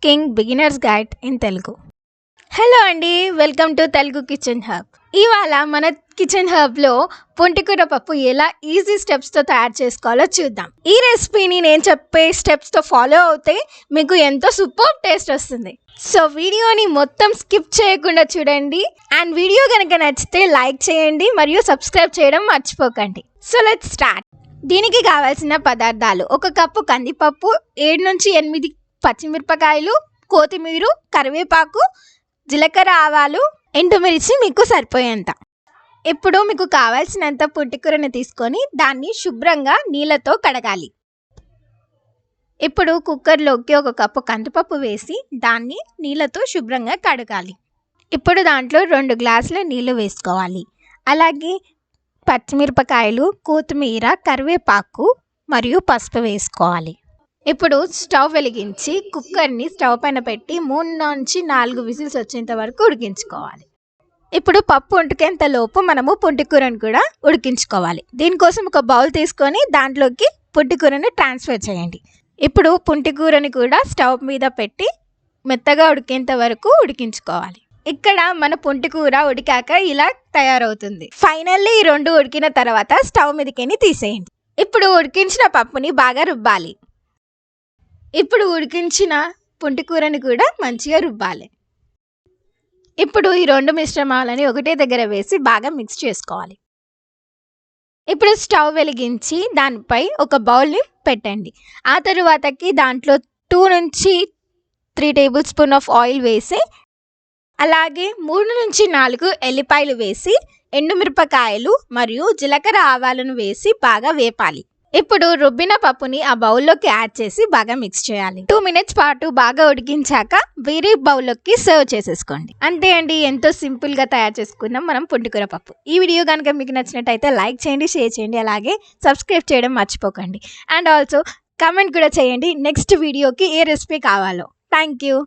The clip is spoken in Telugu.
Cooking beginners guide in Telugu. Hello అండి, welcome to Telugu kitchen hub. ఇవాళ మన కిచెన్ హబ్లో పుంటికూర పప్పు ఎలా ఈజీ స్టెప్స్తో తయారు చేసుకోవాలో చూద్దాం. ఈ రెసిపీని నేను చెప్పే స్టెప్స్తో ఫాలో అవుతే మీకు ఎంతో సూపర్ టేస్ట్ వస్తుంది. సో వీడియోని మొత్తం స్కిప్ చేయకుండా చూడండి. అండ్ వీడియో కనుక నచ్చితే లైక్ చేయండి మరియు సబ్స్క్రైబ్ చేయడం మర్చిపోకండి. So let's start. దీనికి కావాల్సిన పదార్థాలు: 1 కప్పు కందిపప్పు, 7 నుంచి 8 పచ్చిమిరపకాయలు, కొత్తిమీర, కరివేపాకు, జీలకర్ర, ఆవాలు, ఎండుమిర్చి మీకు సరిపోయేంత. ఇప్పుడు మీకు కావాల్సినంత పుంటికూరని తీసుకొని దాన్ని శుభ్రంగా నీళ్ళతో కడగాలి. ఇప్పుడు కుక్కర్లోకి 1 కప్పు కందిపప్పు వేసి దాన్ని నీళ్ళతో శుభ్రంగా కడగాలి. ఇప్పుడు దాంట్లో 2 గ్లాసుల నీళ్ళు వేసుకోవాలి. అలాగే పచ్చిమిరపకాయలు, కొత్తిమీర, కరివేపాకు మరియు పసుపు వేసుకోవాలి. ఇప్పుడు స్టవ్ వెలిగించి కుక్కర్ని స్టవ్ పైన పెట్టి 3 నుంచి 4 విజిల్స్ వచ్చేంత వరకు ఉడికించుకోవాలి. ఇప్పుడు పప్పు ఉడికేంత లోపు మనము పుంటికూరని కూడా ఉడికించుకోవాలి. దీనికోసం ఒక బౌల్ తీసుకొని దాంట్లోకి పుంటికూరని ట్రాన్స్ఫర్ చేయండి. ఇప్పుడు పుంటికూరని కూడా స్టవ్ మీద పెట్టి మెత్తగా ఉడికేంత వరకు ఉడికించుకోవాలి. ఇక్కడ మన పుంటికూర ఉడికాక ఇలా తయారవుతుంది. ఫైనల్లీ ఈ 2 ఉడికిన తర్వాత స్టవ్ మీదకి తీసేయండి. ఇప్పుడు ఉడికించిన పప్పుని బాగా రుబ్బాలి. ఇప్పుడు ఉడికించిన పుంటికూరని కూడా మంచిగా రుబ్బాలి. ఇప్పుడు ఈ 2 మిశ్రమాలని ఒకటే దగ్గర వేసి బాగా మిక్స్ చేసుకోవాలి. ఇప్పుడు స్టవ్ వెలిగించి దానిపై ఒక బౌల్ని పెట్టండి. ఆ తరువాతకి దాంట్లో 2 నుంచి 3 టేబుల్ స్పూన్ ఆఫ్ ఆయిల్ వేసి, అలాగే 3 నుంచి 4 ఎల్లిపాయలు వేసి, ఎండుమిరపకాయలు మరియు జీలకర్ర, ఆవాలను వేసి బాగా వేపాలి. ఇప్పుడు రుబ్బిన పప్పుని ఆ బౌల్లోకి యాడ్ చేసి బాగా మిక్స్ చేయాలి. 2 మినిట్స్ పాటు బాగా ఉడికించాక వేరే బౌల్లోకి సర్వ్ చేసేసుకోండి. అంతే అండి, ఎంతో సింపుల్గా తయారు చేసుకున్నాం మనం పుంటికూర పప్పు. ఈ వీడియో కనుక మీకు నచ్చినట్టయితే లైక్ చేయండి, షేర్ చేయండి, అలాగే సబ్స్క్రైబ్ చేయడం మర్చిపోకండి. అండ్ ఆల్సో కామెంట్ కూడా చేయండి నెక్స్ట్ వీడియోకి ఏ రెసిపీ కావాలో. Thank you.